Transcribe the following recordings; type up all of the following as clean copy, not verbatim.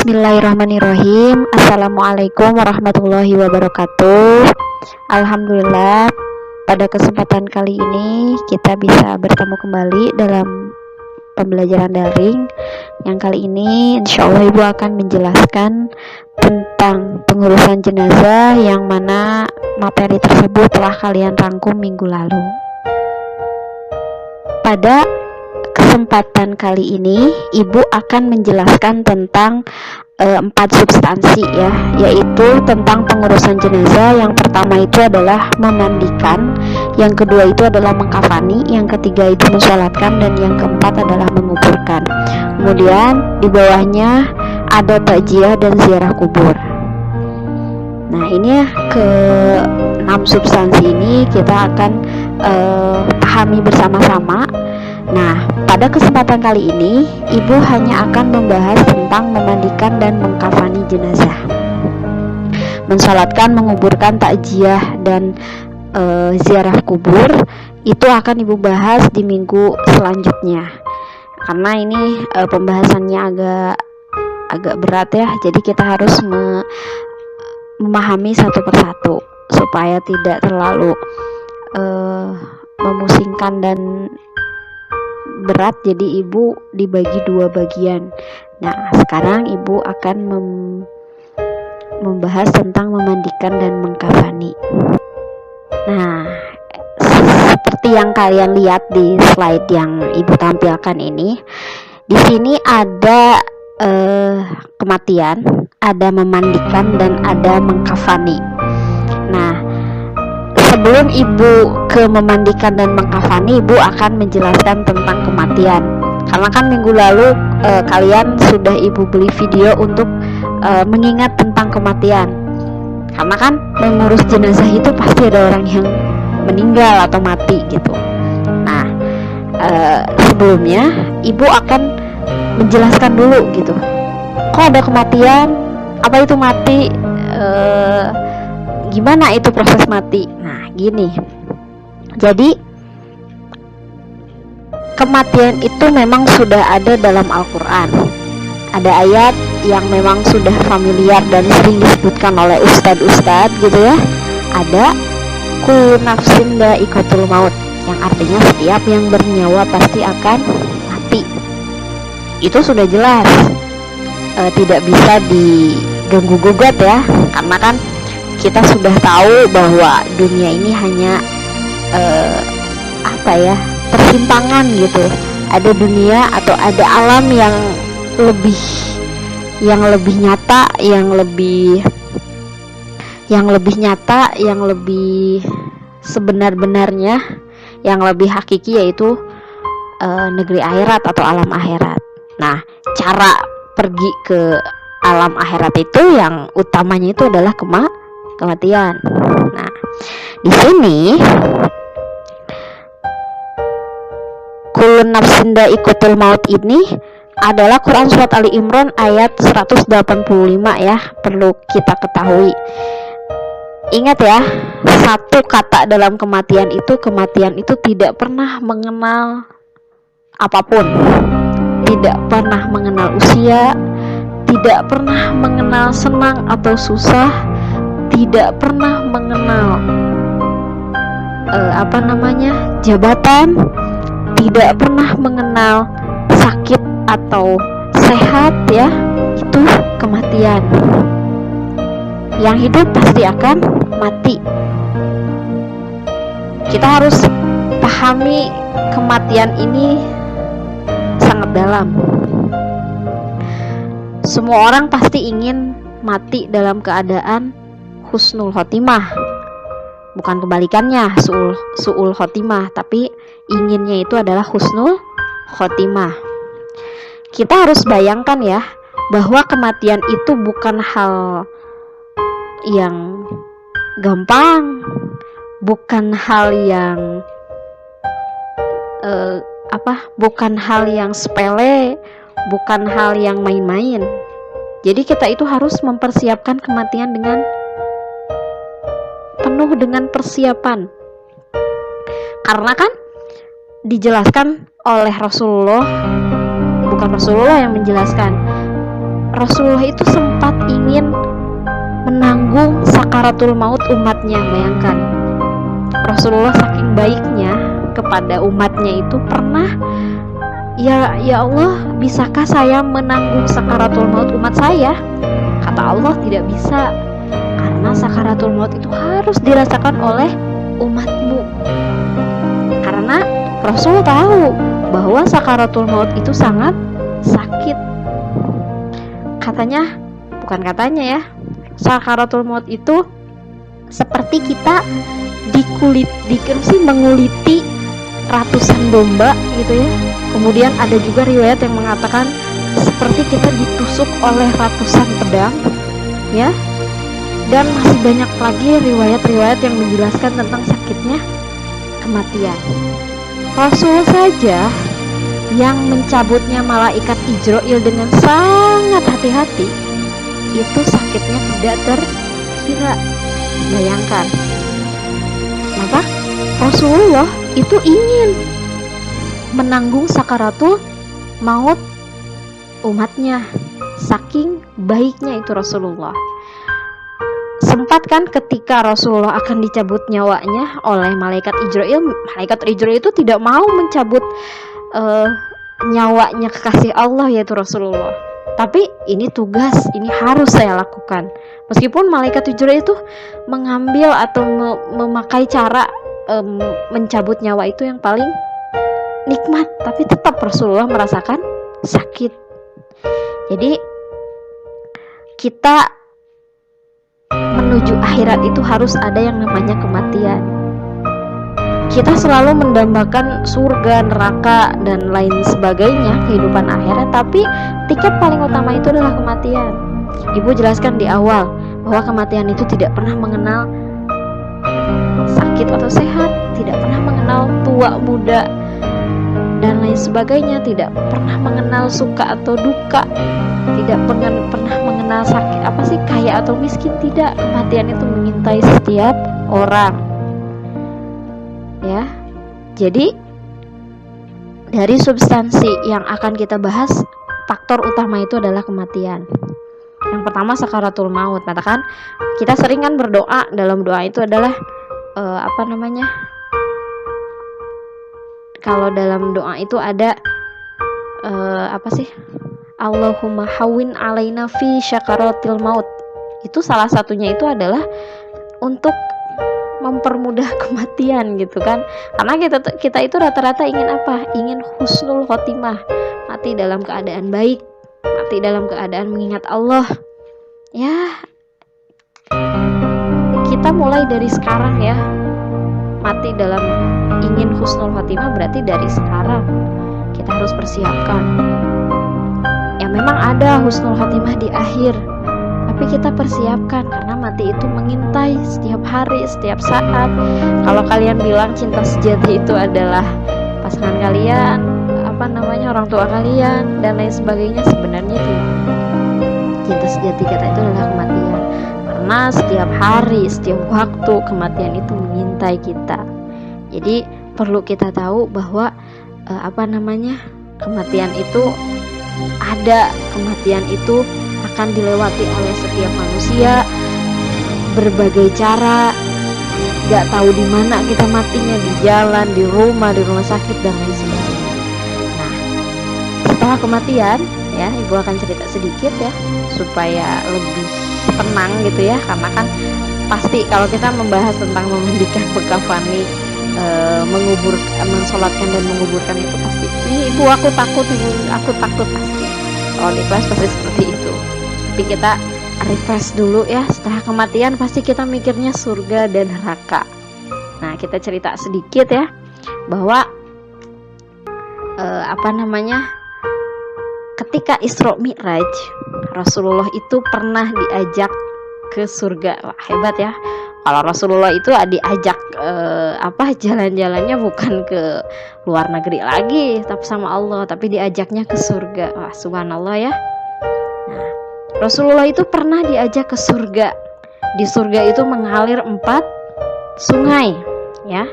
Bismillahirrahmanirrahim. Assalamualaikum warahmatullahi wabarakatuh. Alhamdulillah, pada kesempatan kali ini kita bisa bertemu kembali dalam pembelajaran daring. Yang kali ini insya Allah Ibu akan menjelaskan tentang pengurusan jenazah, yang mana materi tersebut telah kalian rangkum minggu lalu. Pada kesempatan kali ini Ibu akan menjelaskan tentang 4 substansi ya, yaitu tentang pengurusan jenazah. Yang pertama itu adalah memandikan, yang kedua itu adalah mengkafani, yang ketiga itu mensolatkan, dan yang keempat adalah menguburkan. Kemudian di bawahnya ada takziah dan ziarah kubur. Nah, ini ya, ke 6 substansi ini kita akan pahami bersama-sama. Nah, pada kesempatan kali ini Ibu hanya akan membahas tentang memandikan dan mengkafani jenazah, mensolatkan, menguburkan, takziah, dan ziarah kubur. Itu akan Ibu bahas di minggu selanjutnya, karena ini pembahasannya agak berat ya. Jadi kita harus memahami satu persatu supaya tidak terlalu memusingkan dan berat. Jadi Ibu dibagi 2 bagian. Nah, sekarang Ibu akan membahas tentang memandikan dan mengkafani. Nah, seperti yang kalian lihat di slide yang Ibu tampilkan ini, di sini ada kematian, ada memandikan, dan ada mengkafani. Nah, sebelum Ibu ke memandikan dan mengkafani, Ibu akan menjelaskan tentang kematian. Karena kan minggu lalu kalian sudah Ibu beli video untuk mengingat tentang kematian. Karena kan mengurus jenazah itu pasti ada orang yang meninggal atau mati gitu. Nah, sebelumnya Ibu akan menjelaskan dulu gitu. Kok ada kematian? Apa itu mati? Gimana itu proses mati? Nah, gini. Jadi kematian itu memang sudah ada dalam Al-Quran. Ada ayat yang memang sudah familiar dan sering disebutkan oleh ustadz gitu ya. Ada kullu nafsin dha'iqatul maut, yang artinya setiap yang bernyawa pasti akan mati. Itu sudah jelas, tidak bisa diganggu gugat ya, karena kan kita sudah tahu bahwa dunia ini hanya persimpangan gitu. Ada dunia atau ada alam yang lebih nyata, yang lebih sebenar-benarnya, yang lebih hakiki, yaitu negeri akhirat atau alam akhirat. Nah, cara pergi ke alam akhirat itu yang utamanya itu adalah kematian. Nah, di sini kullu nafsin dha'iqatul maut ini adalah Quran surat Ali Imran ayat 185 ya, perlu kita ketahui. Ingat ya, satu kata dalam kematian itu tidak pernah mengenal apapun, tidak pernah mengenal usia, tidak pernah mengenal senang atau susah, tidak pernah mengenal jabatan, tidak pernah mengenal sakit atau sehat ya. Itu kematian. Yang hidup pasti akan mati. Kita harus pahami kematian ini sangat dalam. Semua orang pasti ingin mati dalam keadaan husnul khotimah, bukan kebalikannya su'ul khotimah, tapi inginnya itu adalah husnul khotimah. Kita harus bayangkan ya, bahwa kematian itu bukan hal yang gampang, bukan hal yang bukan hal yang sepele, bukan hal yang main-main. Jadi kita itu harus mempersiapkan kematian dengan penuh dengan persiapan. Karena kan dijelaskan oleh Rasulullah, bukan Rasulullah yang menjelaskan, Rasulullah itu sempat ingin menanggung sakaratul maut umatnya. Bayangkan, Rasulullah saking baiknya kepada umatnya itu pernah, ya Allah, bisakah saya menanggung sakaratul maut umat saya? Kata Allah, tidak bisa, karena sakaratul maut itu harus dirasakan oleh umatmu. Karena Rasul tahu bahwa sakaratul maut itu sangat sakit. Bukan katanya ya, sakaratul maut itu seperti kita menguliti ratusan domba gitu ya. Kemudian ada juga riwayat yang mengatakan seperti kita ditusuk oleh ratusan pedang ya. Dan masih banyak lagi riwayat-riwayat yang menjelaskan tentang sakitnya kematian. Rasul saja yang mencabutnya malaikat Ijroil dengan sangat hati-hati, itu sakitnya tidak terkira. Bayangkan. Maka Rasulullah itu ingin menanggung sakaratul maut umatnya. Saking baiknya itu Rasulullah. Sempat kan ketika Rasulullah akan dicabut nyawanya oleh malaikat Ijroil itu tidak mau mencabut nyawanya kekasih Allah, yaitu Rasulullah. Tapi ini tugas, ini harus saya lakukan. Meskipun malaikat Ijroil itu mengambil atau memakai cara mencabut nyawa itu yang paling nikmat, tapi tetap Rasulullah merasakan sakit. Jadi kita menuju akhirat itu harus ada yang namanya kematian. Kita selalu mendambakan surga, neraka, dan lain sebagainya, kehidupan akhirat, tapi tiket paling utama itu adalah kematian. Ibu jelaskan di awal bahwa kematian itu tidak pernah mengenal sakit atau sehat, tidak pernah mengenal tua muda dan lain sebagainya, tidak pernah mengenal suka atau duka, tidak pernah mengenal sakit kaya atau miskin. Tidak, kematian itu mengintai setiap orang ya. Jadi dari substansi yang akan kita bahas, faktor utama itu adalah kematian. Yang pertama sakaratul maut. Katakan kita sering kan berdoa, dalam doa itu adalah kalau dalam doa itu ada Allahumma hawin alaina fi syakaratil maut. Itu salah satunya itu adalah untuk mempermudah kematian gitu kan. Karena kita itu rata-rata ingin apa? Ingin husnul khotimah, mati dalam keadaan baik, mati dalam keadaan mengingat Allah. Ya, kita mulai dari sekarang ya. Mati dalam ingin husnul khotimah berarti dari sekarang kita harus persiapkan. Ya memang ada husnul khotimah di akhir, tapi kita persiapkan karena mati itu mengintai setiap hari, setiap saat. Kalau kalian bilang cinta sejati itu adalah pasangan kalian, orang tua kalian dan lain sebagainya, sebenarnya tidak. Cinta sejati kita itu adalah kematian. Karena setiap hari, setiap waktu kematian itu mengintai kita. Jadi perlu kita tahu bahwa kematian itu ada, kematian itu akan dilewati oleh setiap manusia berbagai cara. Gak tahu di mana kita matinya, di jalan, di rumah sakit dan lain sebagainya. Nah, setelah kematian ya, ibu akan cerita sedikit ya supaya lebih tenang gitu ya, karena kan pasti kalau kita membahas tentang memandikan, bekafani, mensolatkan dan menguburkan itu pasti ini aku takut pasti. Kalau di kelas pasti seperti itu. Tapi kita refresh dulu ya, setelah kematian pasti kita mikirnya surga dan neraka. Nah, kita cerita sedikit ya bahwa ketika Isra Mi'raj, Rasulullah itu pernah diajak ke surga. Wah, hebat ya. Kalau Rasulullah itu diajak jalan-jalannya bukan ke luar negeri lagi, tapi sama Allah, tapi diajaknya ke surga. Wah, subhanallah ya. Nah, Rasulullah itu pernah diajak ke surga. Di surga itu mengalir 4 sungai ya.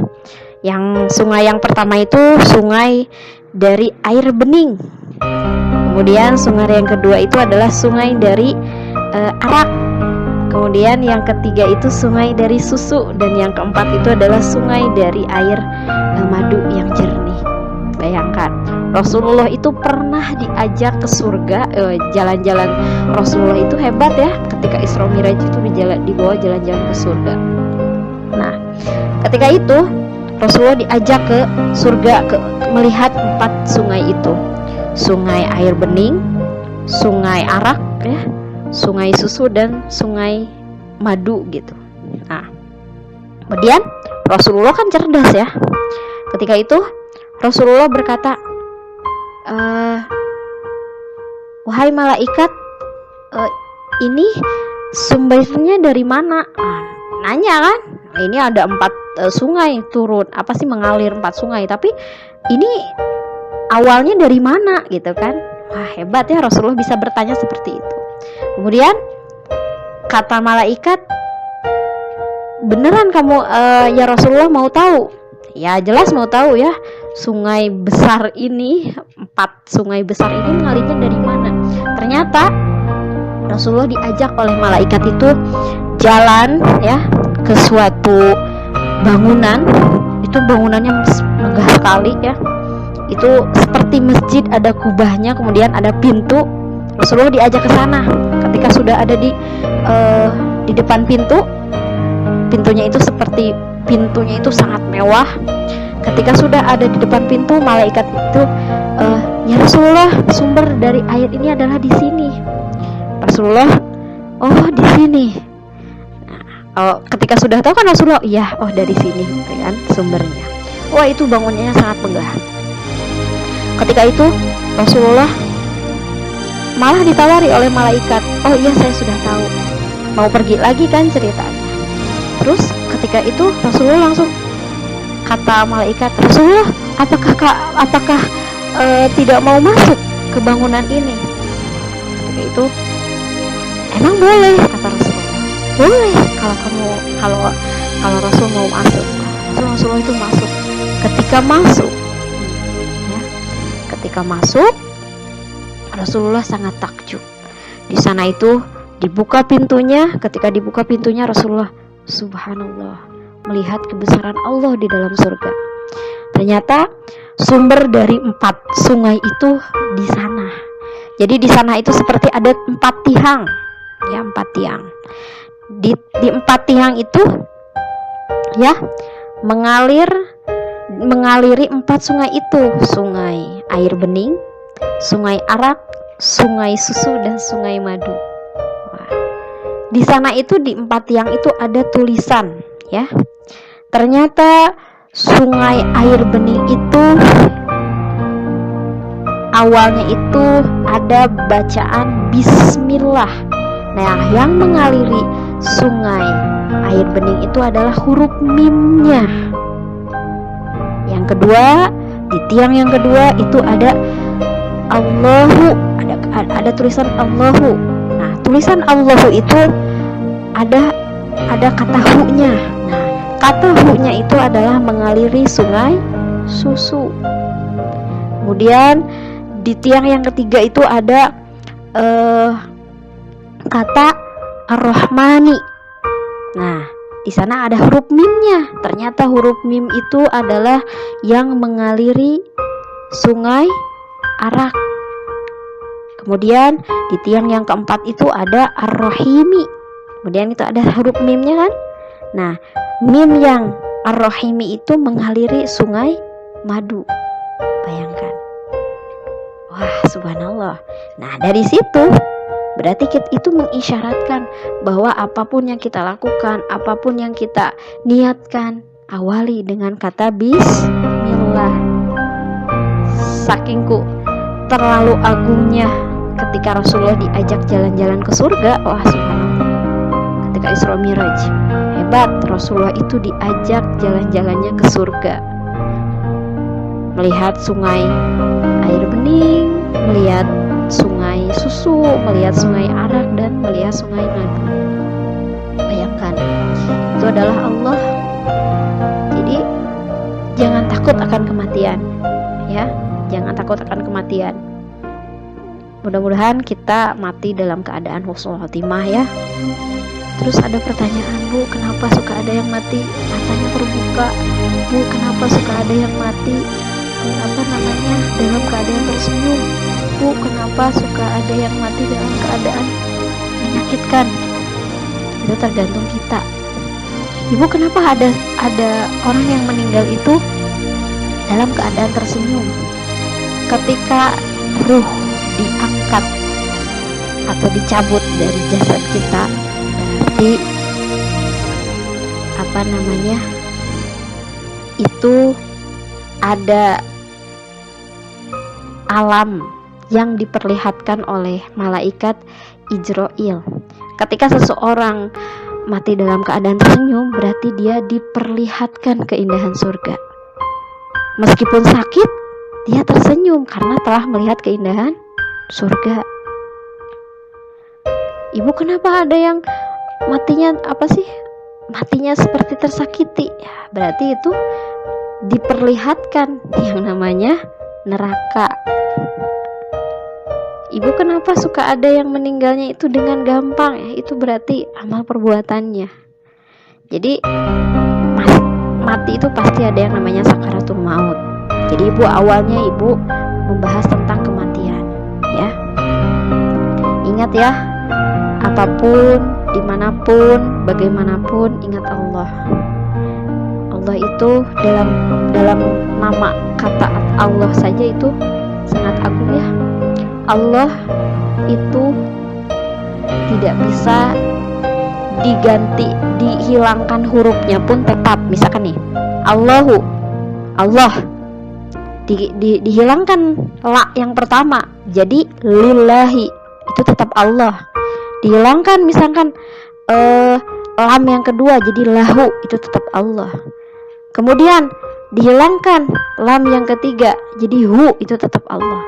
Yang sungai yang pertama itu sungai dari air bening. Kemudian sungai yang kedua itu adalah sungai dari arak. Kemudian yang ketiga itu sungai dari susu, dan yang keempat itu adalah sungai dari air madu yang jernih. Bayangkan, Rasulullah itu pernah diajak ke surga, jalan-jalan. Rasulullah itu hebat ya, ketika Isra Miraj itu dibawa jalan-jalan ke surga. Nah, ketika itu Rasulullah diajak ke surga, melihat 4 sungai itu. Sungai air bening, sungai arak ya, sungai susu, dan sungai madu gitu. Nah, kemudian Rasulullah kan cerdas ya. Ketika itu Rasulullah berkata, wahai malaikat, ini sumbernya dari mana? Nanya kan, ini ada 4 sungai turun, apa sih mengalir 4 sungai, tapi ini awalnya dari mana gitu kan. Wah, hebat ya Rasulullah bisa bertanya seperti itu. Kemudian kata malaikat, beneran kamu ya Rasulullah mau tahu? Ya jelas mau tahu ya, sungai besar ini, 4 sungai besar ini mengalirnya dari mana. Ternyata Rasulullah diajak oleh malaikat itu jalan ya ke suatu bangunan. Itu bangunannya megah sekali ya, itu seperti masjid, ada kubahnya, kemudian ada pintu. Rasulullah diajak ke sana. Ketika sudah ada di depan pintu, pintunya itu sangat mewah. Ketika sudah ada di depan pintu, malaikat itu, ya Rasulullah, sumber dari air ini adalah di sini. Rasulullah, oh di sini. Nah, ketika sudah tahu kan Rasulullah, iya, oh dari sini kan sumbernya. Wah, itu bangunannya sangat megah. Ketika itu Rasulullah malah ditawari oleh malaikat, oh iya saya sudah tahu, mau pergi lagi kan ceritanya. Terus ketika itu Rasulullah langsung kata malaikat, Rasulullah, apakah tidak mau masuk ke bangunan ini? Ketika itu, emang boleh, kata Rasulullah. Boleh kalau Rasul mau masuk. Rasulullah itu masuk. Ketika masuk Rasulullah sangat takjub. Di sana itu dibuka pintunya. Ketika dibuka pintunya, Rasulullah, subhanallah, melihat kebesaran Allah di dalam surga. Ternyata sumber dari 4 sungai itu di sana. Jadi di sana itu seperti ada 4 tiang, ya 4 tiang. Di 4 tiang itu ya mengaliri 4 sungai itu, sungai air bening, sungai arak, sungai susu, dan sungai madu. Wah. Di sana itu di 4 tiang itu ada tulisan ya. Ternyata sungai air bening itu awalnya itu ada bacaan bismillah. Nah, yang mengaliri sungai air bening itu adalah huruf mimnya. Yang kedua, di tiang yang kedua itu ada Allahu, ada tulisan Allahu. Nah, tulisan Allahu itu ada kata hu-nya. Nah, kata hu-nya itu adalah mengaliri sungai susu. Kemudian di tiang yang ketiga itu ada kata Ar-Rahmani. Nah, di sana ada huruf mimnya. Ternyata huruf mim itu adalah yang mengaliri sungai Arak. Kemudian di tiang yang keempat itu ada Ar-Rahimi. Kemudian itu ada huruf mimnya kan. Nah, mim yang Ar-Rahimi itu mengaliri sungai Madu. Bayangkan. Wah, subhanallah. Nah, dari situ berarti itu mengisyaratkan bahwa apapun yang kita lakukan, apapun yang kita niatkan, awali dengan kata bismillah. Saking terlalu agungnya ketika Rasulullah diajak jalan-jalan ke surga. Wah, subhanallah. Ketika Isra Miraj, hebat, Rasulullah itu diajak jalan-jalannya ke surga. Melihat sungai air bening, melihat sungai susu, melihat sungai arak, dan melihat sungai madu. Bayangkan, itu adalah Allah. Jadi jangan takut akan kematian, ya, jangan takut akan kematian. Mudah-mudahan kita mati dalam keadaan husnul khotimah ya. Terus ada pertanyaan, Bu, kenapa suka ada yang mati matanya terbuka? Bu, kenapa suka ada yang mati dalam keadaan tersenyum? Bu, kenapa suka ada yang mati dalam keadaan menyakitkan? Itu tergantung kita. Ibu, kenapa ada orang yang meninggal itu dalam keadaan tersenyum? Ketika ruh diangkat atau dicabut dari jasad kita, berarti itu ada alam yang diperlihatkan oleh malaikat Ijroil. Ketika seseorang mati dalam keadaan tersenyum, berarti dia diperlihatkan keindahan surga. Meskipun sakit, dia tersenyum karena telah melihat keindahan surga. Ibu, kenapa ada yang matinya seperti tersakiti? Ya, berarti itu diperlihatkan yang namanya neraka. Ibu, kenapa suka ada yang meninggalnya itu dengan gampang? Ya, itu berarti amal perbuatannya. Jadi mati itu pasti ada yang namanya sakaratul maut. Jadi awalnya ibu membahas tentang kematian ya. Ingat ya, apapun, dimanapun, bagaimanapun, ingat Allah. Allah itu dalam nama kata Allah saja itu sangat agung ya. Allah itu tidak bisa diganti, dihilangkan hurufnya pun tetap. Misalkan nih, Allah dihilangkan la yang pertama jadi lillahi, itu tetap Allah. Dihilangkan misalkan lam yang kedua jadi lahu, itu tetap Allah. Kemudian dihilangkan lam yang ketiga jadi hu, itu tetap Allah.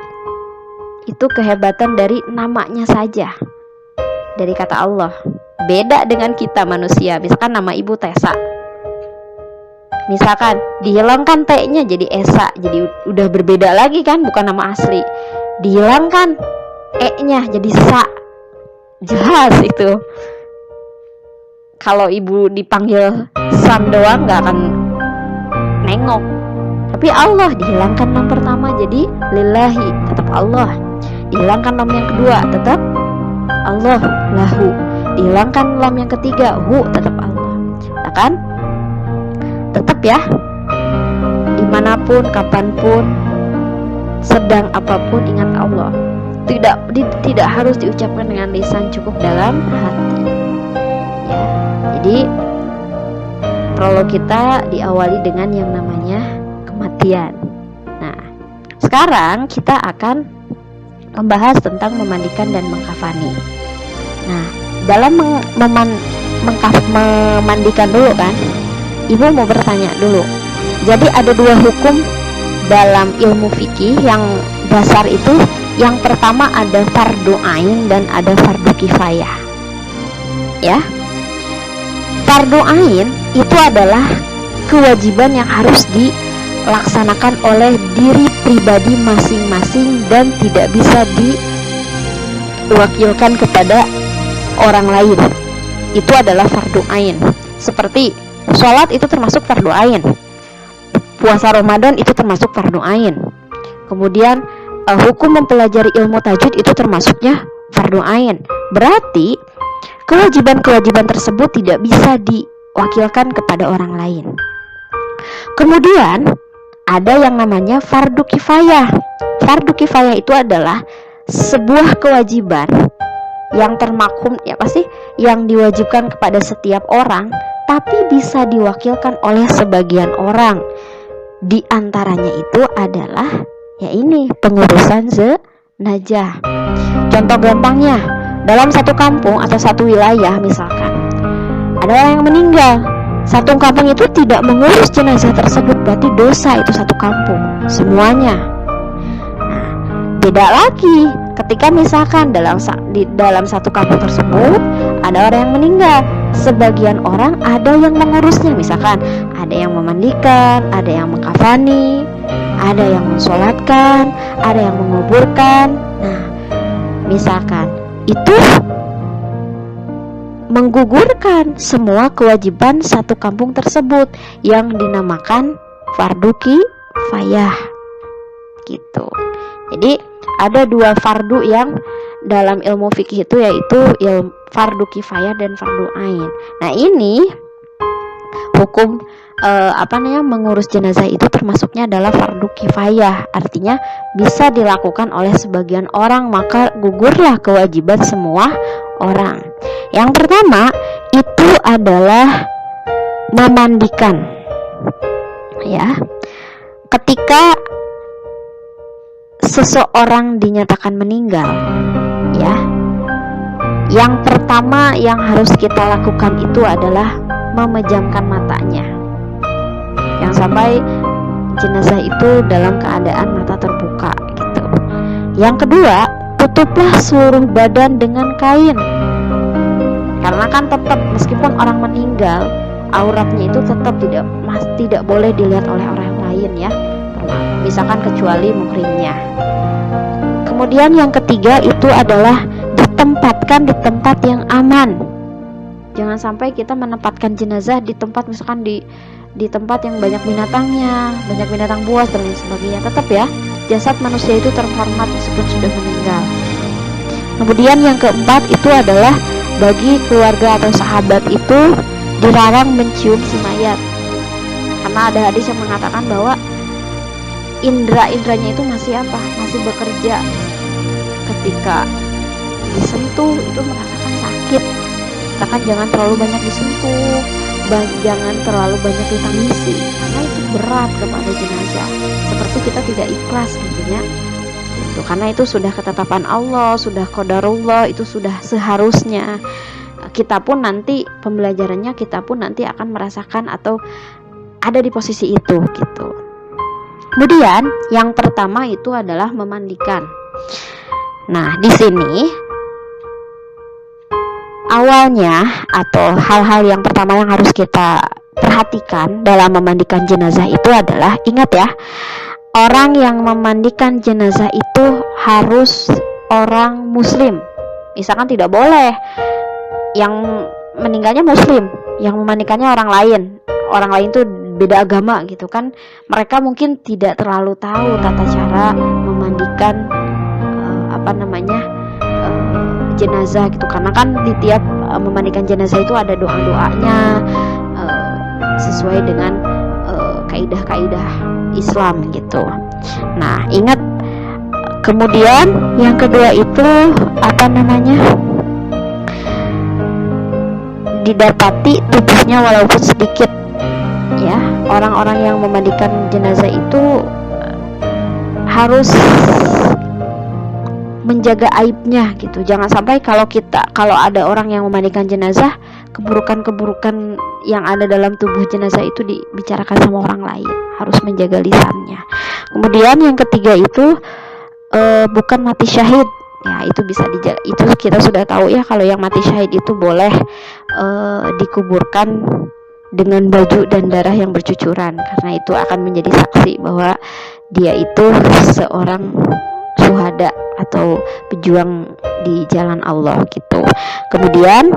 Itu kehebatan dari namanya saja, dari kata Allah. Beda dengan kita manusia. Misalkan nama ibu Tesa, misalkan dihilangkan T-nya jadi Esa, jadi udah berbeda lagi kan, bukan nama asli. Dihilangkan E-nya jadi Sa, jelas itu. Kalau ibu dipanggil Sam doang gak akan nengok. Tapi Allah dihilangkan lam pertama jadi lillahi, tetap Allah. Dihilangkan lam yang kedua tetap Allah, lahu. Dihilangkan lam yang ketiga hu, tetap Allah. Nah kan? Tetap ya, dimanapun, kapanpun, sedang apapun, ingat Allah. Tidak harus diucapkan dengan lisan, cukup dalam hati ya. Jadi prolog kita diawali dengan yang namanya kematian. Nah, sekarang kita akan membahas tentang memandikan dan mengkafani. Nah, dalam memandikan dulu kan, ibu mau bertanya dulu. Jadi ada dua hukum dalam ilmu fikih yang dasar itu. Yang pertama ada fardu ain dan ada fardu kifayah. Ya. Fardu ain itu adalah kewajiban yang harus dilaksanakan oleh diri pribadi masing-masing dan tidak bisa diwakilkan kepada orang lain. Itu adalah fardu ain. Seperti sholat itu termasuk fardu ain, puasa Ramadan itu termasuk fardu ain. Kemudian hukum mempelajari ilmu tajwid itu termasuknya fardu ain. Berarti kewajiban-kewajiban tersebut tidak bisa diwakilkan kepada orang lain. Kemudian ada yang namanya fardu kifayah. Fardu kifayah itu adalah sebuah kewajiban yang termakum, ya pasti yang diwajibkan kepada setiap orang, tapi bisa diwakilkan oleh sebagian orang. Di antaranya itu adalah ya ini pengurusan jenazah. Contoh gampangnya, dalam satu kampung atau satu wilayah misalkan ada orang yang meninggal, satu kampung itu tidak mengurus jenazah tersebut, berarti dosa itu satu kampung semuanya. Nah, beda lagi ketika misalkan dalam satu kampung tersebut ada orang yang meninggal, sebagian orang ada yang mengurusnya, misalkan ada yang memandikan, ada yang mengkafani, ada yang mensolatkan, ada yang menguburkan. Nah, misalkan, itu menggugurkan semua kewajiban satu kampung tersebut yang dinamakan fardu kifayah gitu. Jadi ada dua fardu yang dalam ilmu fikih itu, yaitu fardu kifayah dan fardu ain. Nah, ini hukum mengurus jenazah itu termasuknya adalah fardu kifayah, artinya bisa dilakukan oleh sebagian orang, maka gugurlah kewajiban semua orang. Yang pertama itu adalah memandikan, ya. Ketika seseorang dinyatakan meninggal, ya, yang pertama yang harus kita lakukan itu adalah memejamkan matanya. Yang sampai jenazah itu dalam keadaan mata terbuka gitu. Yang kedua, tutuplah seluruh badan dengan kain. Karena kan tetap meskipun orang meninggal, auratnya itu tetap tidak boleh dilihat oleh orang lain, ya. Misalkan kecuali muhrimnya. Kemudian yang ketiga itu adalah ditempatkan di tempat yang aman. Jangan sampai kita menempatkan jenazah di tempat, misalkan di tempat yang banyak binatangnya, banyak binatang buas dan lain sebagainya. Tetap ya, jasad manusia itu terhormat meskipun sudah meninggal. Kemudian yang keempat itu adalah bagi keluarga atau sahabat itu dilarang mencium si mayat. Karena ada hadis yang mengatakan bahwa indra-indranya itu masih bekerja. Ketika disentuh itu merasakan sakit. Bahkan jangan terlalu banyak disentuh, jangan terlalu banyak ditangisi, karena itu berat kepada jenazah. Seperti kita tidak ikhlas tentunya. Karena itu sudah ketetapan Allah, sudah qadarullah, itu sudah seharusnya. Kita pun nanti pembelajarannya akan merasakan atau ada di posisi itu gitu. Kemudian yang pertama itu adalah memandikan. Nah, di sini awalnya atau hal-hal yang pertama yang harus kita perhatikan dalam memandikan jenazah itu adalah, ingat ya, orang yang memandikan jenazah itu harus orang muslim. Misalkan tidak boleh yang meninggalnya muslim, yang memandikannya orang lain itu beda agama gitu kan. Mereka mungkin tidak terlalu tahu tata cara memandikan jenazah gitu, karena kan di tiap memandikan jenazah itu ada doa-doanya sesuai dengan kaidah-kaidah Islam gitu. Nah, ingat. Kemudian yang kedua itu didapati tubuhnya walaupun sedikit, ya. Orang-orang yang memandikan jenazah itu harus menjaga aibnya gitu. Jangan sampai kalau ada orang yang memandikan jenazah, keburukan-keburukan yang ada dalam tubuh jenazah itu dibicarakan sama orang lain. Harus menjaga lisannya. Kemudian yang ketiga itu bukan mati syahid. Ya, itu bisa dijaga. Itu kita sudah tahu ya, kalau yang mati syahid itu boleh dikuburkan dengan baju dan darah yang bercucuran, karena itu akan menjadi saksi bahwa dia itu seorang syuhada atau pejuang di jalan Allah gitu. Kemudian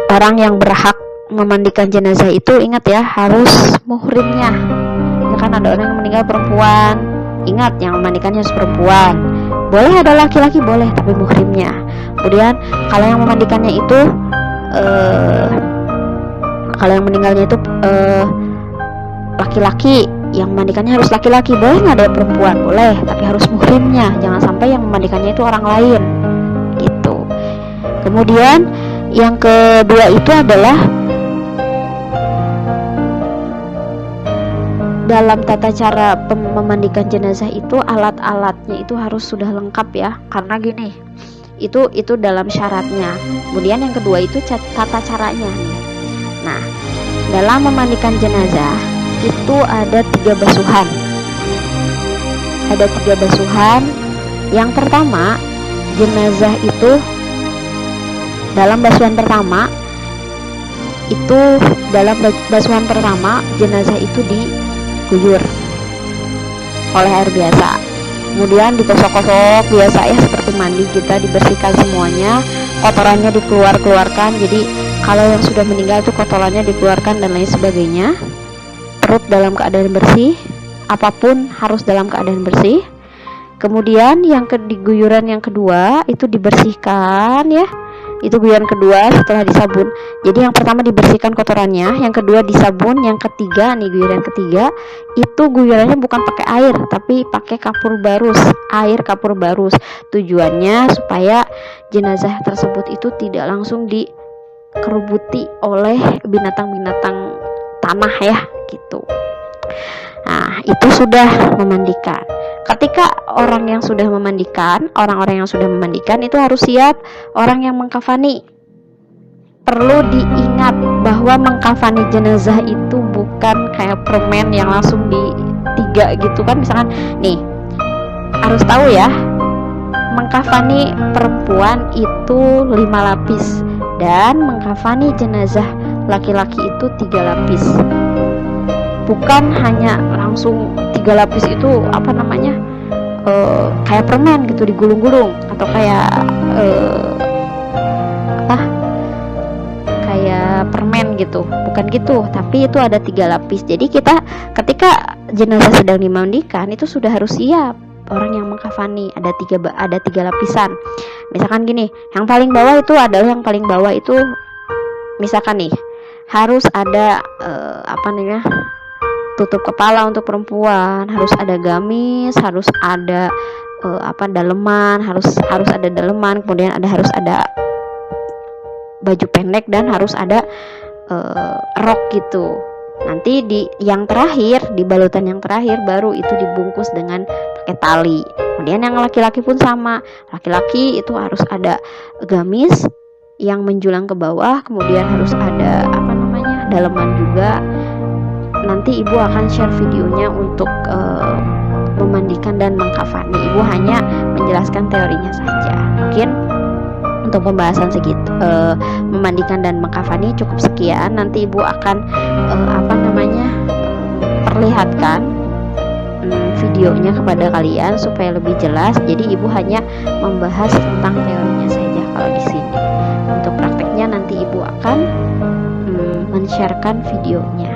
orang yang berhak memandikan jenazah itu, ingat ya, harus muhrimnya. Ya kan ada orang yang meninggal perempuan, ingat yang memandikannya harus perempuan. Boleh ada laki-laki, boleh, tapi muhrimnya. Kemudian kalau yang memandikannya itu kalau yang meninggalnya itu laki-laki, yang memandikannya harus laki-laki. Boleh nggak ada perempuan? Boleh, tapi harus muhrimnya. Jangan sampai yang memandikannya itu orang lain gitu. Kemudian yang kedua itu adalah dalam tata cara memandikan jenazah itu alat-alatnya itu harus sudah lengkap ya, karena gini, itu dalam syaratnya. Kemudian yang kedua itu tata caranya nih. Nah, dalam memandikan jenazah itu ada 3 basuhan. Ada 3 basuhan. Yang pertama, jenazah itu dalam basuhan pertama jenazah itu diguyur oleh air biasa. kemudian digosok-gosok biasa ya, seperti mandi kita, dibersihkan semuanya, kotorannya dikeluarkan. Jadi kalau yang sudah meninggal itu kotorannya dikeluarkan dan lain sebagainya. Perut dalam keadaan bersih, apapun harus dalam keadaan bersih. Kemudian guyuran yang kedua itu dibersihkan ya. Itu guyuran kedua setelah disabun. Jadi yang pertama dibersihkan kotorannya, yang kedua disabun, yang ketiga nih guyuran ketiga itu guyurannya bukan pakai air tapi pakai kapur barus, air kapur barus. Tujuannya supaya jenazah tersebut itu tidak langsung dikerubuti oleh binatang-binatang tanah ya gitu. Nah, itu sudah memandikan. Ketika orang-orang yang sudah memandikan itu harus siap orang yang mengkafani. Perlu diingat bahwa mengkafani jenazah itu bukan kayak permen yang langsung tiga gitu kan. Misalkan nih, harus tahu ya, mengkafani perempuan itu 5 lapis dan mengkafani jenazah laki-laki itu 3 lapis. Bukan hanya langsung 3 lapis itu kayak permen gitu digulung-gulung, atau kayak kayak permen gitu, bukan gitu, tapi itu ada 3 lapis. Jadi kita ketika jenazah sedang dimandikan itu sudah harus siap orang yang mengkafani, ada tiga lapisan. Misalkan gini, yang paling bawah itu misalkan nih harus ada tutup kepala untuk perempuan, harus ada gamis, harus ada daleman, harus ada daleman, kemudian harus ada baju pendek dan harus ada rok gitu. Nanti yang terakhir, di balutan yang terakhir baru itu dibungkus dengan pakai tali. Kemudian yang laki-laki pun sama, laki-laki itu harus ada gamis yang menjulang ke bawah, kemudian harus ada daleman juga. Nanti ibu akan share videonya untuk memandikan dan mengkafani. Ibu hanya menjelaskan teorinya saja. Mungkin untuk pembahasan segitu, memandikan dan mengkafani cukup sekian. Nanti ibu akan perlihatkan videonya kepada kalian supaya lebih jelas. Jadi ibu hanya membahas tentang teorinya saja kalau di sini. Untuk prakteknya nanti ibu akan men-sharekan videonya.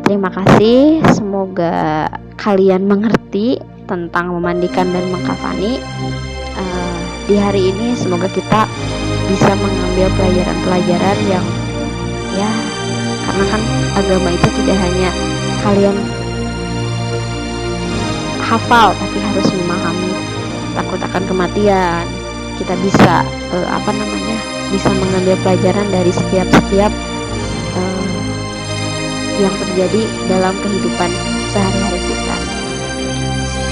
Terima kasih, semoga kalian mengerti tentang memandikan dan mengkafani. Di hari ini semoga kita bisa mengambil pelajaran-pelajaran yang ya, karena kan agama itu tidak hanya kalian hafal tapi harus memahami. Takut akan kematian, kita bisa bisa mengambil pelajaran dari setiap yang terjadi dalam kehidupan sehari-hari kita.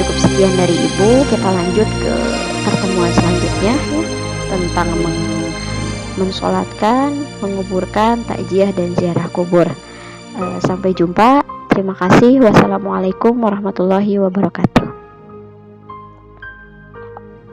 Cukup sekian dari ibu, kita lanjut ke pertemuan selanjutnya ya, tentang mensolatkan, menguburkan, takziah dan ziarah kubur. Sampai jumpa. Terima kasih. Wassalamualaikum warahmatullahi wabarakatuh.